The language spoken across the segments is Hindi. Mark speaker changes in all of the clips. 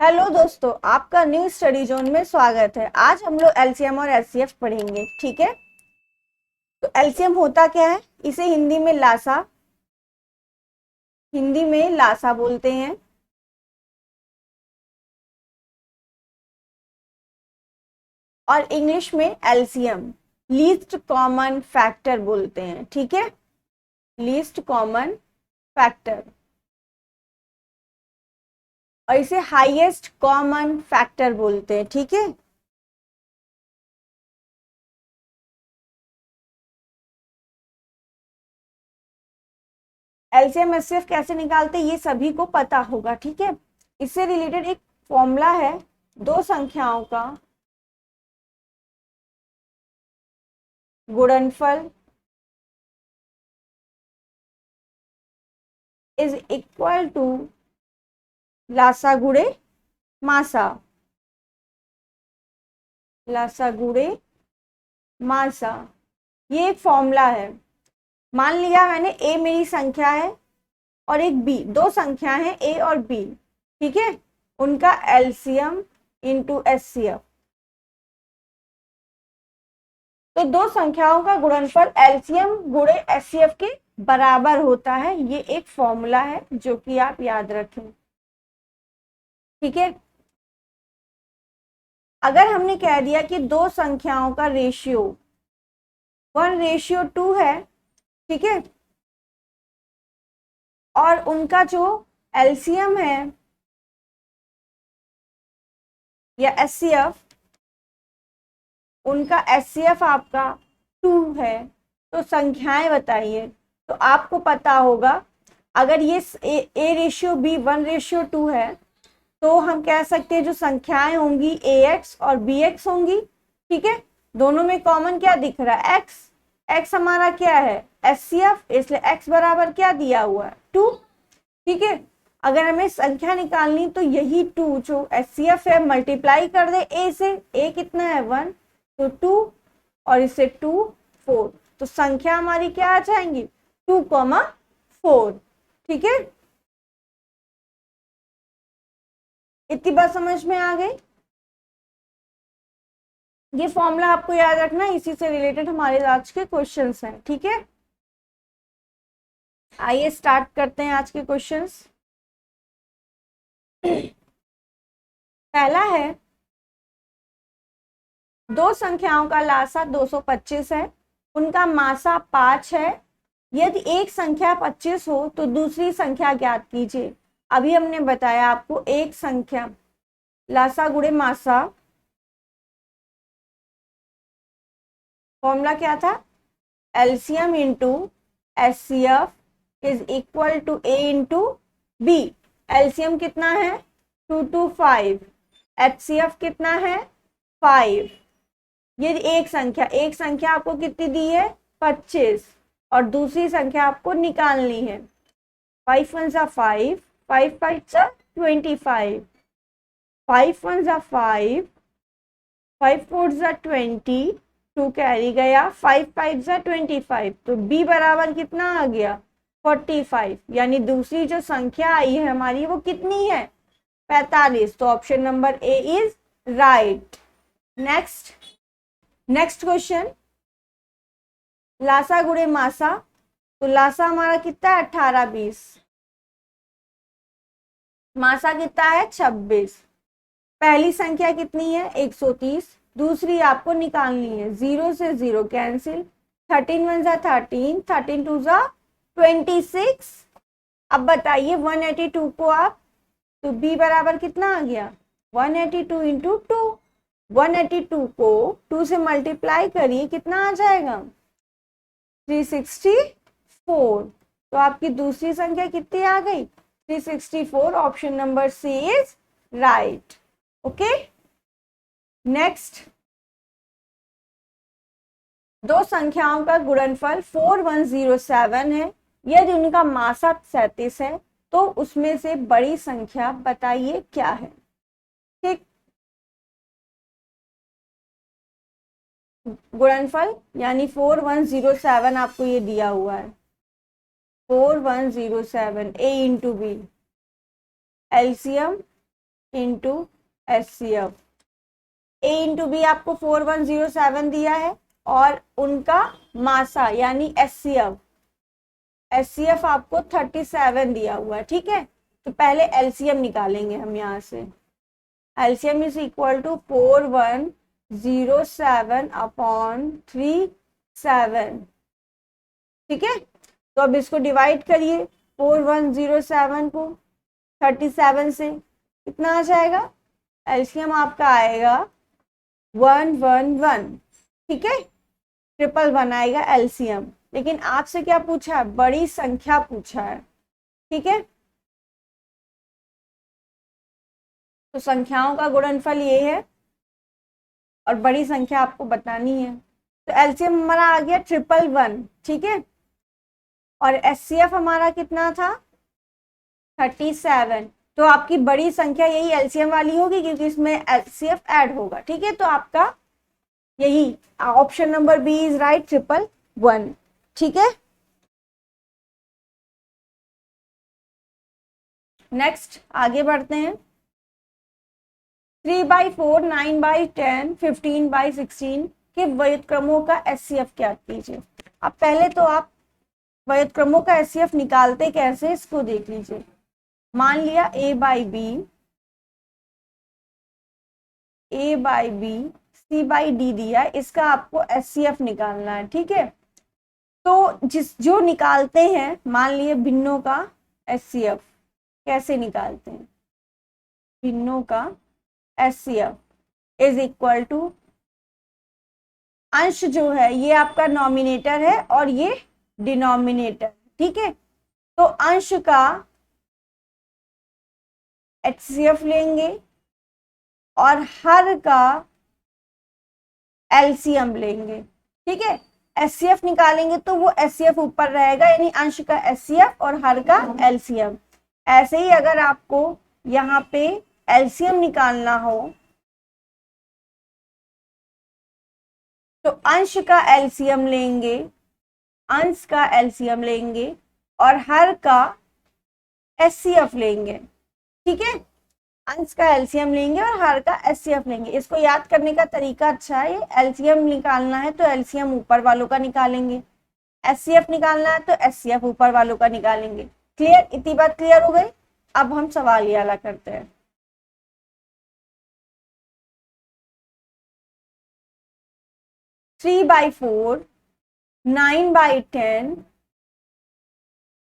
Speaker 1: हेलो दोस्तों, आपका न्यू स्टडी जोन में स्वागत है। आज हम लोग एलसीएम और एचसीएफ पढ़ेंगे। ठीक है, तो एलसीएम होता क्या है? इसे हिंदी में लासा बोलते हैं। और इंग्लिश में एलसीएम लीस्ट कॉमन फैक्टर बोलते हैं। ठीक है, लीस्ट कॉमन फैक्टर, और इसे हाईएस्ट कॉमन फैक्टर बोलते हैं। ठीक है, एलसीएम एचसीएफ कैसे निकालते हैं ये सभी को पता होगा। ठीक है, इससे रिलेटेड एक फॉर्मूला है दो संख्याओं का गुणनफल इज इक्वल टू लासा गुणे मासा। लासा गुणे मासा, ये एक फॉर्मूला है। मान लिया मैंने ए मेरी संख्या है और एक बी, दो संख्या है ए और बी। ठीक है, उनका एलसीएम इंटू एचसीएफ, तो दो संख्याओं का गुणनफल एलसीएम गुणे एचसीएफ के बराबर होता है। ये एक फॉर्मूला है जो कि आप याद रखें। ठीक है, अगर हमने कह दिया कि दो संख्याओं का रेशियो 1:2 है, ठीक है, और उनका जो एलसीएम है या एचसीएफ, उनका एचसीएफ आपका 2 है, तो संख्याएं बताइए। तो आपको पता होगा, अगर ये ए रेशियो बी 1:2 है, तो हम कह सकते हैं जो संख्याएं होंगी ए एक्स और बी एक्स होंगी। ठीक है, दोनों में कॉमन क्या दिख रहा है? एक्स। एक्स हमारा क्या है? एचसीएफ, इसलिए एक्स बराबर क्या दिया हुआ है? 2। ठीक है, अगर हमें संख्या निकालनी तो यही 2 जो एचसीएफ है मल्टीप्लाई कर दे ए से। ए कितना है? 1, तो 2, और इससे 2 4, तो संख्या हमारी क्या आ जाएंगी? 2,4। ठीक है, इतनी बात समझ में आ गई? ये फॉर्मूला आपको याद रखना, इसी से रिलेटेड हमारे आज के क्वेश्चंस हैं। ठीक है, आइए स्टार्ट करते हैं आज के क्वेश्चंस। पहला है, दो संख्याओं का लासा 225 है, उनका मासा 5 है। यदि एक संख्या 25 हो तो दूसरी संख्या ज्ञात कीजिए। अभी हमने बताया आपको एक संख्या लासा गुणे मासा, फॉर्मूला क्या था? LCM into HCF is equal to A into B. LCM कितना है? 2 to 5। एचसीएफ कितना है? 5। ये एक संख्या आपको कितनी दी है? 25, और दूसरी संख्या आपको निकालनी है। 5 1 जा 5, 5 5 जा 25, 5 1 जा 5, 5 4 जा 20, 2 कैरी गया, 5 5 जा 25, तो बी बराबर कितना आ गया? 45। यानी दूसरी जो संख्या आई है हमारी वो कितनी है? 45। तो option number A is right. Next question, लासा गुणे मासा, तो लासा हमारा कितना है? 18 20, मासा कितना है? 26। पहली संख्या कितनी है? 130, दूसरी आपको निकालनी है। 0 से 0 कैंसिल, 13 1 जा 13, 13 2 जा 26। अब बताइए 182 को आप, तो बी बराबर कितना आ गया? 182 इंटू 2। 182 को 2 से मल्टीप्लाई करिए, कितना आ जाएगा? 364। तो आपकी दूसरी संख्या कितनी आ गई? 364। Option number C is right. Okay, next, दो संख्याओं का गुणनफल 4107 है। यदि उनका मासा 37 है तो उसमें से बड़ी संख्या बताइए क्या है? ठीक, गुणनफल यानी 4107 आपको ये दिया हुआ है। 4107 A into B, LCM into HCF। A into B आपको 4107 दिया है और उनका मासा यानी HCF आपको 37 दिया हुआ है। ठीक है, तो पहले LCM निकालेंगे हम यहाँ से। LCM is equal to 4107 upon 37। ठीक है, तो अब इसको डिवाइड करिए 4107 को 37 से, कितना आ जाएगा? LCM आपका आएगा 111। ठीक है, 111 आएगा LCM। लेकिन आपसे क्या पूछा है? बड़ी संख्या पूछा है। ठीक है, तो संख्याओं का गुणनफल ये है और बड़ी संख्या आपको बतानी है। तो LCM हमारा आ गया 111। ठीक है, और HCF हमारा कितना था? 37। तो आपकी बड़ी संख्या यही LCM वाली होगी क्योंकि इसमें HCF ऐड होगा। ठीक है, तो आपका यही option number B is right, 111। ठीक है, नेक्स्ट आगे बढ़ते हैं। 3/4, 9/10, 15/16 के व्युत्क्रमों का HCF क्या कीजिए। अब पहले तो आप व्युत्क्रमों का HCF निकालते कैसे इसको देख लीजिए। मान लिया A/B, A/B, C/D दिया, इसका आपको HCF निकालना है। ठीक है, तो जो निकालते हैं, मान लिए भिन्नों का HCF कैसे निकालते हैं? भिन्नों का HCF इज इक्वल टू, अंश जो है ये आपका नॉमिनेटर है और ये डिनोमिनेटर। ठीक है, तो अंश का HCF लेंगे और हर का LCM लेंगे। ठीक है, HCF निकालेंगे तो वो HCF ऊपर रहेगा, यानी अंश का HCF और हर का LCM। ऐसे ही अगर आपको यहाँ पे LCM निकालना हो तो अंश का LCM लेंगे, अंश का LCM लेंगे और हर का HCF लेंगे। ठीक है, अंश का LCM लेंगे और हर का HCF लेंगे। इसको याद करने का तरीका अच्छा है, LCM निकालना है तो LCM ऊपर वालों का निकालेंगे, HCF निकालना है तो HCF ऊपर वालों का निकालेंगे। क्लियर? इतनी बात क्लियर हो गई। अब हम सवाल ये वाला करते हैं। 3/4, 9/10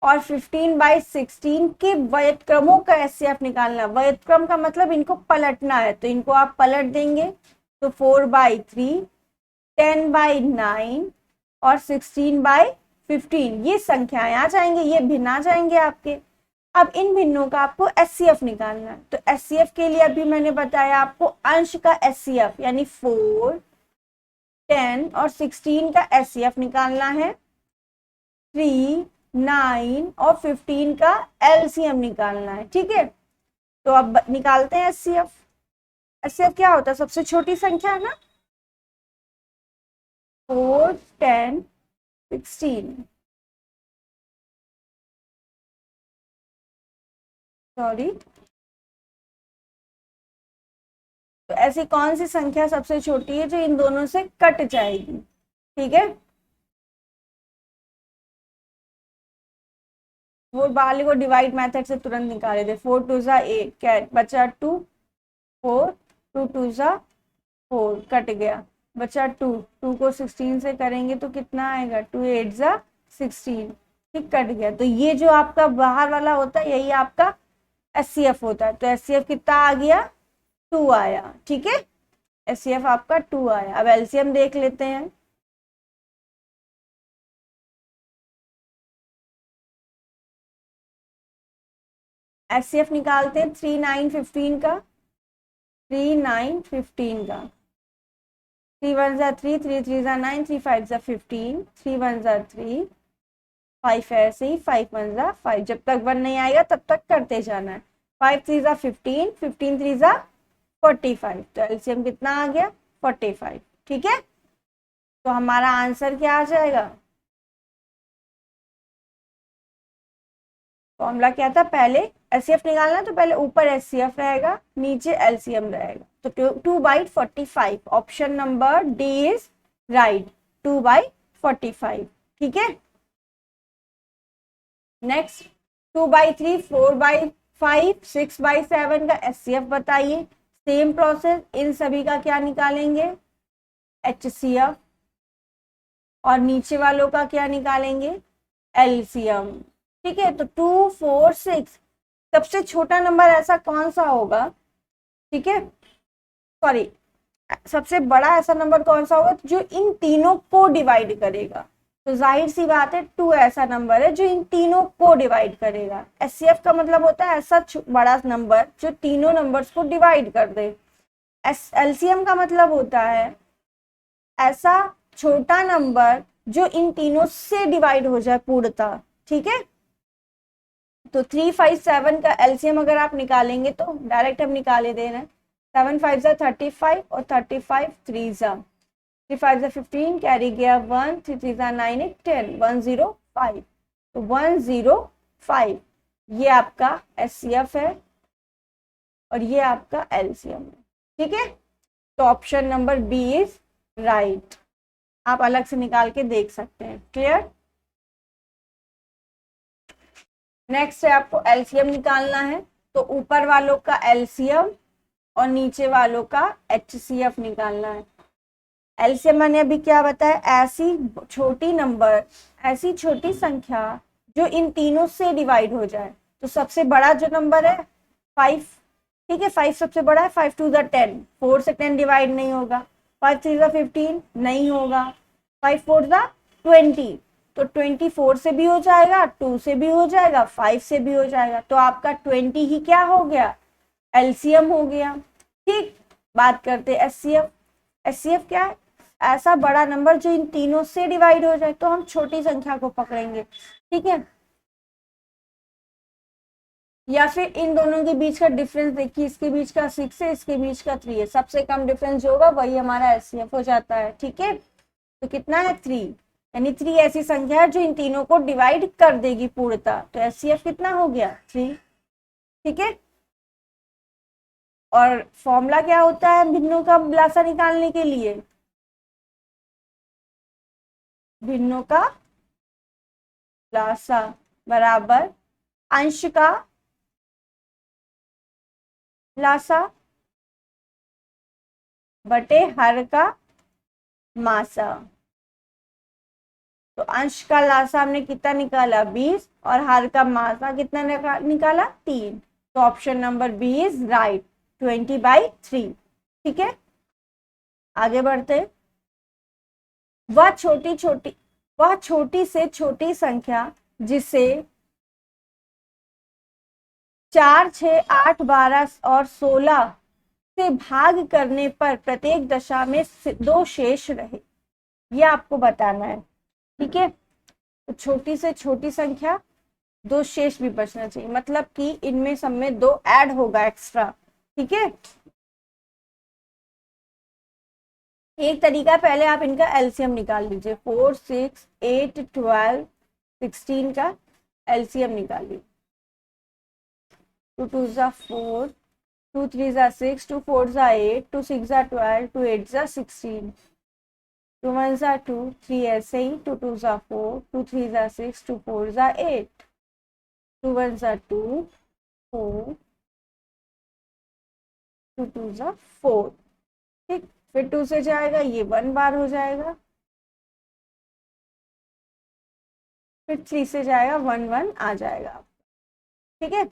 Speaker 1: और 15/16 के व्युत्क्रमों का HCF निकालना। व्युत्क्रम का मतलब इनको पलटना है, तो इनको आप पलट देंगे तो 4/3, 10/9 और 16/15 ये संख्याएं आ जाएंगे, ये भिन्न आ जाएंगे आपके। अब इन भिन्नों का आपको HCF निकालना है। तो HCF के लिए अभी मैंने बताया आपको अंश का HCF यानी 4, 10 और 16 का HCF निकालना है। 3, 9 और 15 का LCM निकालना है। ठीक है, तो अब निकालते हैं HCF। HCF क्या होता है? सबसे छोटी संख्या है ना, 4, 10, 16। सॉरी, तो ऐसी कौन सी संख्या सबसे छोटी है जो इन दोनों से कट जाएगी? ठीक है, वो वाले को डिवाइड मेथड से तुरंत निकाले थे। 4 2 जा 8, क्या बचा 2, 4, 2 2 जा 4, कट गया, बचा 2, 2 को 16 से करेंगे तो कितना आएगा? 2 8 जा 16। ठीक, कट गया। तो ये जो आपका बाहर वाला होता है यही आपका HCF होता है। तो HCF कितना आ गया? 2 आया। ठीक है, HCF आपका 2 आया। अब LCM देख लेते हैं। HCF निकालते हैं 3 9 15 का, 3 9 15 का। 3 1 जा 3, 3 3 जा 9, 3 5 जा 15, 3 1 जा 3, 5 ऐसे ही, 5 1 जा 5। जब तक 1 नहीं आएगा तब तक करते जाना है। 5 3 जा 15, 15 3 जा 45। तो LCM कितना आ गया? 45। ठीक है, तो हमारा आंसर क्या आ जाएगा? फॉर्मूला क्या था? पहले एचसीएफ निकालना है तो पहले ऊपर एचसीएफ रहेगा, नीचे एलसीएम रहेगा। तो 2/45, option number D is right, 2/45। ठीक है, नेक्स्ट 2/3, 4/5, 6/7 का एचसीएफ बताइए। सेम प्रोसेस, इन सभी का क्या निकालेंगे, एचसीएफ, और नीचे वालों का क्या निकालेंगे, एलसीएम। ठीक है, तो 2, 4, 6, सबसे छोटा नंबर ऐसा कौन सा होगा, ठीक है, सॉरी, सबसे बड़ा ऐसा नंबर कौन सा होगा जो इन तीनों को डिवाइड करेगा। तो जाहिर सी बात है 2 ऐसा नंबर है जो इन तीनों को डिवाइड करेगा। एचसीएफ का मतलब होता है ऐसा बड़ा नंबर जो तीनों नंबर्स को डिवाइड कर दे। एलसीएम का मतलब होता है ऐसा छोटा नंबर जो इन तीनों से डिवाइड हो जाए पूर्णतः। ठीक है, तो 3, 5, 7 का एलसीएम अगर आप निकालेंगे तो डायरेक्ट हम निकाले दे रहे हैं, 7 5 35 और 35 3 3 5 15, कैरी गया 1, 3 3 9 8 10, 105। तो 105 ये आपका एचसीएफ है और ये आपका एलसीएम है। ठीक है, तो option number B is right, आप अलग से निकाल के देख सकते हैं। क्लियर, नेक्स्ट है आपको एलसीएम निकालना है, तो ऊपर वालों का एलसीएम और नीचे वालों का एचसीएफ निकालना है। एलसीएम मैंने अभी क्या बताया, ऐसी छोटी नंबर, ऐसी छोटी संख्या जो इन तीनों से डिवाइड हो जाए। तो सबसे बड़ा जो नंबर है 5, ठीक है, 5 सबसे बड़ा है, 5 2 10, 4 से 10 डिवाइड नहीं होगा, 5 3 15 नहीं होगा, 5 4 20, तो 24 से भी हो जाएगा, 2 से भी हो जाएगा, 5 से भी हो जाएगा। तो आपका 20 ही क्या हो गया, एलसीएम हो गया। ठीक, बात करते हैं एचसीएफ। एचसीएफ क्या है, ऐसा बड़ा नंबर जो इन तीनों से डिवाइड हो जाए। तो हम छोटी संख्या को पकड़ेंगे। ठीक है, या फिर इन दोनों के बीच का डिफरेंस देखिए, इसके बीच का 6 है, इसके बीच का 3 है, सबसे कम डिफरेंस जो होगा वही हमारा एचसीएफ हो जाता है। ठीक है, तो कितना है 3, यानी 3 ऐसी संख्या है जो इन तीनों को डिवाइड कर देगी पूर्णतः। तो एचसीएफ कितना हो गया 3। ठीक है, और फॉर्मूला क्या होता है भिन्नों का लासा निकालने के लिए, भिन्नों का लासा बराबर अंश का लासा बटे हर का मासा। तो अंश का लासा हमने कितना निकाला 20 और हर का मासा कितना निकाला 3। तो option number B is right, 20/3। ठीक है, आगे बढ़ते। वह छोटी से छोटी संख्या जिसे 4, 6, 8, 12 और 16 से भाग करने पर प्रत्येक दशा में 2 शेष रहे, ये आपको बताना है। ठीक है, तो छोटी से छोटी संख्या 2 शेष भी बचना चाहिए, मतलब कि इनमें सब में 2 ऐड होगा एक्स्ट्रा। ठीक है, एक तरीका, पहले आप इनका एलसीएम निकाल लीजिए, 4, 6, 8, 12, 16 का एलसीएम निकाल लीजिए। 2 2 4, 2 3 6, 2 4 8, 2 6 12, 2 8 16, 2 1 2, 3 ऐसे ही, 2 2 4, 2 3 6, 2 4 8, 2 1 2, 4, 2 2 4। ठीक, फिर 2 से जाएगा, ये 1 बार हो जाएगा, फिर 3 से जाएगा, 1 1 आ जाएगा। ठीक है,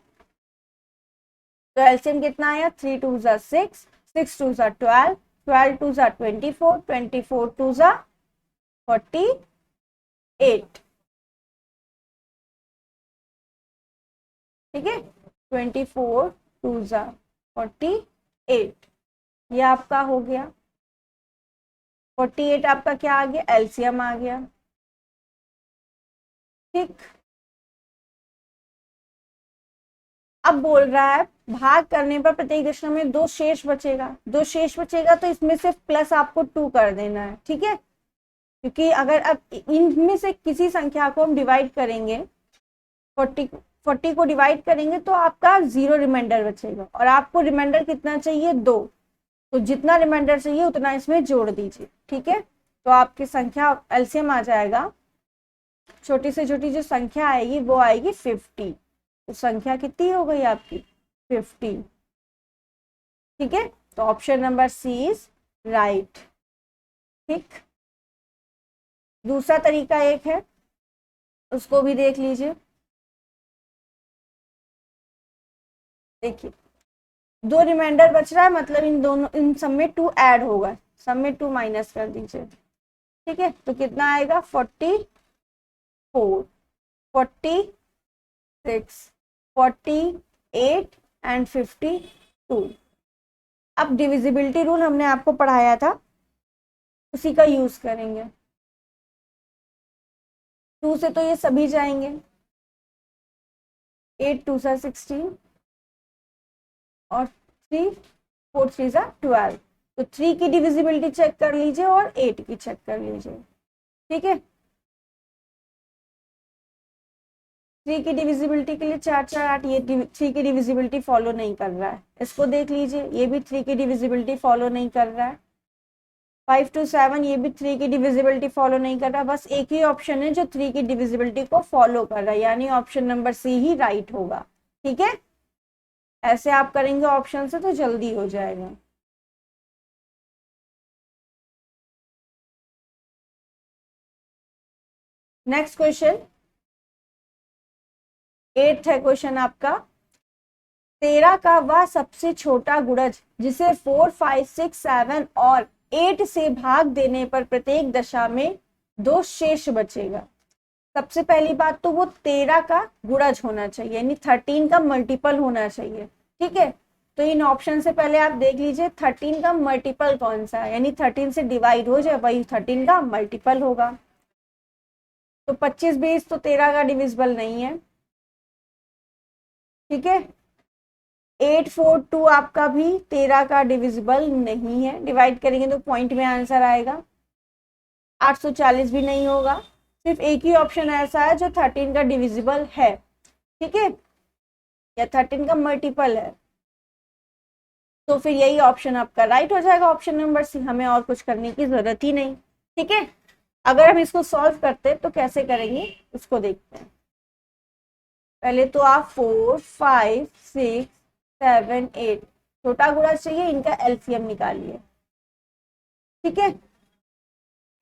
Speaker 1: तो एलसीएम कितना आया, 3 2 6, 6 2 12, 12 2 24, 24 2 48। ठीक है, 24 2 48, ये आपका हो गया। 48 आपका क्या आ गया, एलसीएम आ गया। ठीक, अब बोल रहा है भाग करने पर प्रत्येक दशमलव में 2 शेष बचेगा। 2 शेष बचेगा तो इसमें से प्लस आपको 2 कर देना है। ठीक है, क्योंकि अगर अब इनमें से किसी संख्या को हम डिवाइड करेंगे 40 40 को डिवाइड करेंगे तो आपका 0 रिमाइंडर बचेगा, और आपको रिमाइंडर कितना चाहिए, 2। तो जितना रिमाइंडर चाहिए उतना इसमें जोड़ दीजिए, ठीक है। तो आपकी संख्या एलसीएम आ जाएगा, छोटी से छोटी जो संख्या आएगी वो आएगी 50। तो संख्या कितनी हो गई आपकी, 50, ठीक है। तो option number C is right, ठीक। दूसरा तरीका एक है, उसको भी देख लीजिए। देखिए, 2 रिमाइंडर बच रहा है, मतलब इन दोनों, इन सब में 2 ऐड होगा, सब में 2 माइनस कर दीजिए, ठीक है। तो कितना आएगा, 44, 46, 48 एंड 52। अब डिविजिबिलिटी रूल हमने आपको पढ़ाया था, उसी का यूज करेंगे। 2 से तो ये सभी जाएंगे, 8 2 सा 16 और 3 4 3 सा 12। तो 3 की डिविजिबिलिटी चेक कर लीजिए और 8 की चेक कर लीजिए, ठीक है। 3 की डिविजिबिलिटी के लिए 4 4 8, ये 3 की डिविजिबिलिटी फॉलो नहीं कर रहा है। इसको देख लीजिए, ये भी 3 की डिविजिबिलिटी फॉलो नहीं कर रहा है। 5 2 7, ये भी 3 की डिविजिबिलिटी फॉलो नहीं कर रहा। बस एक ही ऑप्शन है जो 3 की डिविजिबिलिटी को फॉलो कर रहा है, यानी ऑप्शन नंबर सी ही राइट होगा, ठीक है। ऐसे आप करेंगे ऑप्शन से तो जल्दी हो जाएगा। नेक्स्ट क्वेश्चन, 8th है क्वेश्चन आपका। 13 का वह सबसे छोटा गुणज जिसे 4 5 6 7 और 8 से भाग देने पर प्रत्येक दशा में 2 शेष बचेगा। सबसे पहली बात तो वो 13 का गुणज होना चाहिए, यानी 13 का मल्टीपल होना चाहिए, ठीक है। तो इन ऑप्शन से पहले आप देख लीजिए 13 का मल्टीपल कौन सा है, यानी 13 से डिवाइड हो जाए वही 13 का मल्टीपल होगा। तो 25 20 तो 13 का डिविजिबल नहीं है, ठीक है। 842 आपका भी 13 का डिविजिबल नहीं है, डिवाइड करेंगे तो पॉइंट में आंसर आएगा। 840 भी नहीं होगा। सिर्फ एक ही ऑप्शन ऐसा है जो 13 का डिविजिबल है, ठीक है, या 13 का मल्टीपल है। तो फिर यही ऑप्शन आपका राइट हो जाएगा, ऑप्शन नंबर सी। हमें और कुछ करने की जरूरत ही नहीं, ठीक है। अगर हम इसको सॉल्व करते तो कैसे करेंगे उसको देखते हैं। पहले तो आप 4 5 6 7 8 छोटा गुणा चाहिए, इनका एलसीएम निकालिए, ठीक है।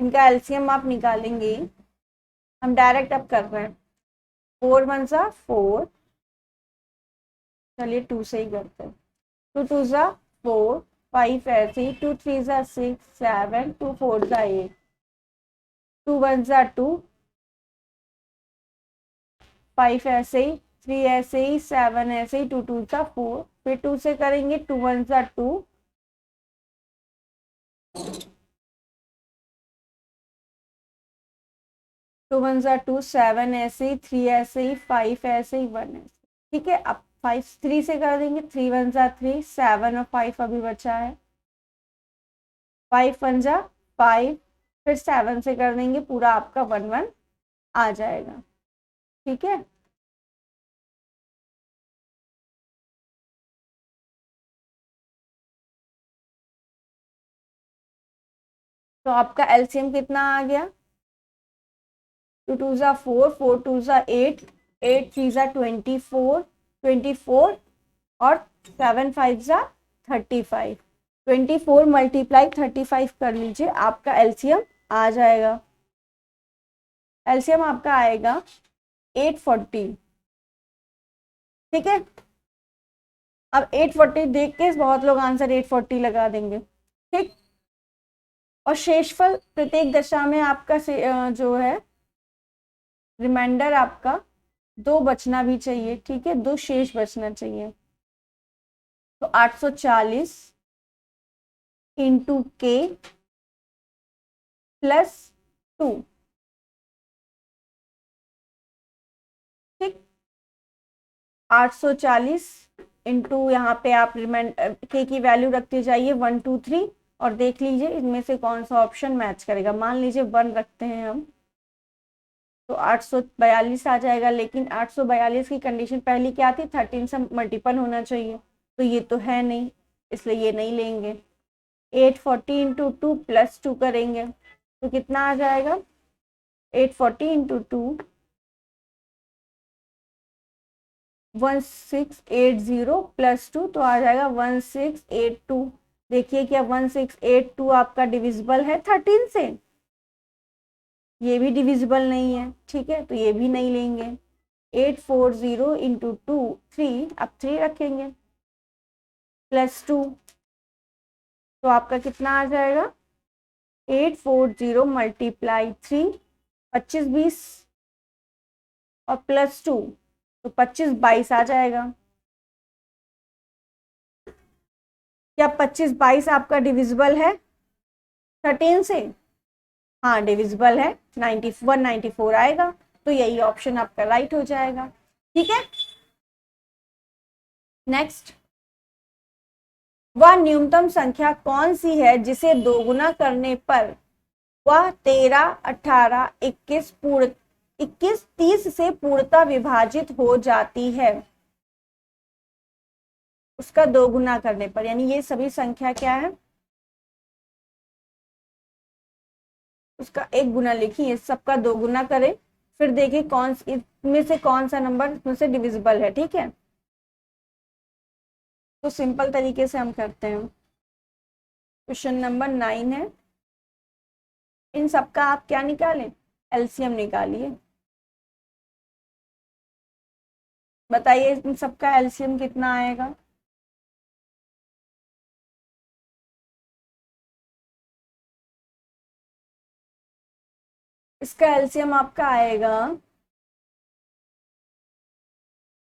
Speaker 1: इनका एलसीएम आप निकालेंगे, हम डायरेक्ट अब कर रहे हैं। 4 1 सा 4, चलिए 2 से ही करते हैं। 2 2 सा 4, 5 ऐसे ही, 2 3 सा 6 7, 2 4 सा 8, 2 1 सा 2, 5 ऐसे ही, 3 ऐसे ही, 7 ऐसे ही, 2 2 सा 4, फिर 2 से करेंगे, 2 1 सा 2, 2 1 सा 2, 7 ऐसे ही, 3 ऐसे ही, 5 ऐसे ही, 1 ऐसे, ठीक है। अब 5 3 से कर देंगे, 3 1 सा 3, 7 और 5 अभी बचा है, 5 1 जा 5, फिर 7 से कर देंगे, पूरा आपका 1 1 आ जाएगा, ठीक है। तो आपका एलसीएम कितना आ गया, 2 2 सा 4, 4 2 सा 8, 8 3 सा 24, 24 और 7 5 सा 35, 24 मल्टीप्लाई 35 कर लीजिए, आपका एलसीएम आ जाएगा। एलसीएम आपका आएगा 840, ठीक है। अब 840 देख के बहुत लोग आंसर 840 लगा देंगे, ठीक। और शेषफल प्रत्येक दशा में आपका जो है रिमाइंडर आपका 2 बचना भी चाहिए, ठीक है, 2 शेष बचना चाहिए। तो 840 इंटू के प्लस 2, ठीक। 840 इंटू यहाँ पे आप के की वैल्यू रखते जाइए 1 2 3, और देख लीजिए इनमें से कौन सा ऑप्शन मैच करेगा। मान लीजिए 1 रखते हैं हम, तो 842 आ जाएगा, लेकिन 842 की कंडीशन पहली क्या थी, 13 से मल्टीपल होना चाहिए, तो ये तो है नहीं, इसलिए ये नहीं लेंगे। 840 इंटू 2 प्लस 2 करेंगे तो कितना आ जाएगा, 840 इंटू 2 1680 प्लस 2 तो आ जाएगा 1682। देखिए क्या 1682 आपका डिविजिबल है 13 से, ये भी डिविजिबल नहीं है, ठीक है, तो ये भी नहीं लेंगे। 840 इंटू 2 3, अब 3 रखेंगे प्लस 2, तो आपका कितना आ जाएगा, 840 मल्टीप्लाई 3, 25 20 और प्लस 2, तो 25 22 आ जाएगा। क्या 25 22 आपका डिविजिबल है 13 से? हाँ डिविजिबल है, 194 आएगा, तो यही ऑप्शन आपका राइट हो जाएगा। ठीक है, नेक्स्ट, वह न्यूनतम संख्या कौन सी है जिसे दोगुना करने पर वह 13 18 21 30 से पूर्णतः विभाजित हो जाती है? उसका दोगुना करने पर, यानी ये सभी संख्या क्या है, उसका एक गुना लिखिए, सबका दो गुना करें, फिर देखिए कौन इसमें से कौन सा नंबर इसमें से डिविजिबल है। ठीक है, तो सिंपल तरीके से हम करते हैं। क्वेश्चन नंबर 9 है, इन सबका आप क्या निकालें, एलसीएम निकालिए। बताइए इन सबका एलसीएम कितना आएगा। इसका एलसीएम आपका आएगा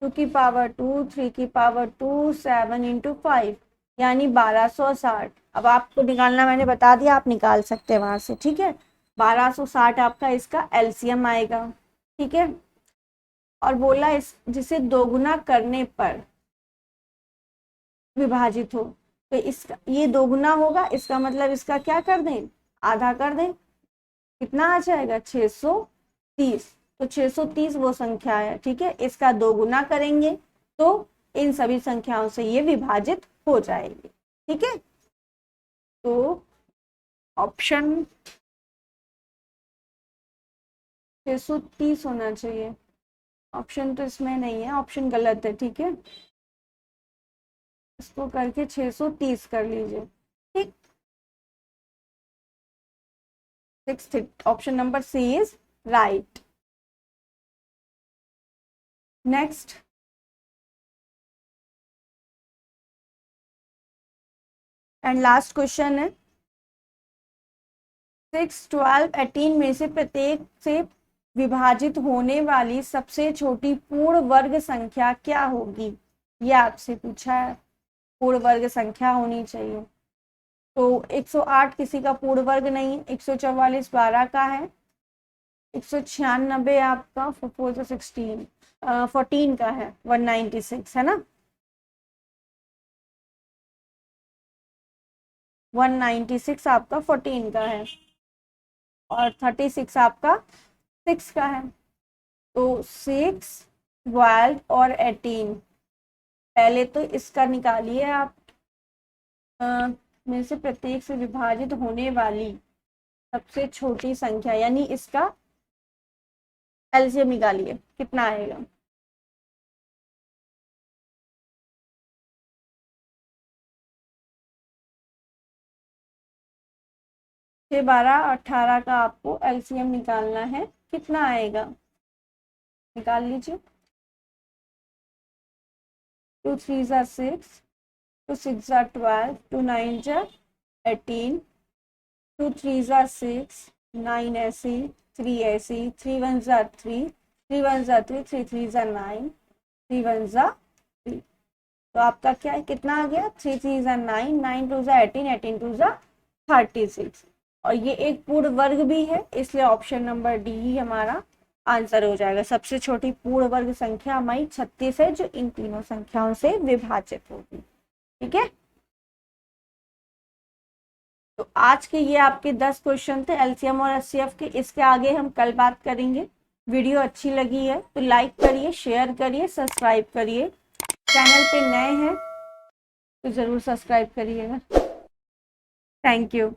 Speaker 1: 2 की पावर 2 3 की पावर 2 7 इंटू 5, यानी 1260। अब आपको निकालना मैंने बता दिया, आप निकाल सकते हैं वहां से। ठीक है, 1260 आपका इसका एलसीएम आएगा। ठीक है, और बोला इस जिसे दोगुना करने पर विभाजित हो, तो इसका ये दोगुना होगा, इसका मतलब इसका क्या कर दें, आधा कर दें, कितना आ जाएगा 630। तो 630 वो संख्या है। ठीक है, इसका दोगुना करेंगे तो इन सभी संख्याओं से ये विभाजित हो जाएगी। ठीक है, तो ऑप्शन 630 होना चाहिए, ऑप्शन तो इसमें नहीं है, ऑप्शन गलत है। ठीक है, इसको करके 630 कर लीजिए। ठीक, 6th option number C is right. Next, and last question है, 6 12 18 में से प्रत्येक से विभाजित होने वाली सबसे छोटी पूर्ण वर्ग संख्या क्या होगी? ये आपसे पूछा है, पूर्ण वर्ग संख्या होनी चाहिए। तो 108 किसी का पूर्ण वर्ग नहीं है, 144 12 का है, 196 आपका 4 16 14 का है, 196 है ना, 196 आपका 14 का है, और 36 आपका 6 का है। तो 6 12 और 18, पहले तो इसका निकालिए आप, में से प्रत्येक से विभाजित होने वाली सबसे छोटी संख्या, यानी इसका एलसीएम निकालिए, कितना आएगा। छः 12 18 का आपको एलसीएम निकालना है, कितना आएगा, निकाल लीजिए। 2 3 ज़ा 6, 2 6 ज़ा 12, 2 9 ज़ा 18, 2 3 ज़ा 6, 9 ऐसी, 3 ऐसी, 3 1 ज़ा 3, 3 1 ज़ा 3, 3 3 ज़ा 9, 3 1 ज़ा 3। तो आपका क्या है, कितना आ गया, 3 3 ज़ा 9, 9 2 ज़ा 18, 18 2 ज़ा 36। और ये एक पूर्ण वर्ग भी है, इसलिए ऑप्शन नंबर डी ही हमारा आंसर हो जाएगा। सबसे छोटी पूर्ण वर्ग संख्या हमारी 36 है, जो इन तीनों संख्याओं से विभाजित होगी। ठीक है, तो आज के ये आपके 10 क्वेश्चन थे एलसीएम और एचसीएफ के। इसके आगे हम कल बात करेंगे। वीडियो अच्छी लगी है तो लाइक करिए, शेयर करिए, सब्सक्राइब करिए। चैनल पे नए हैं तो ज़रूर सब्सक्राइब करिएगा। Thank you.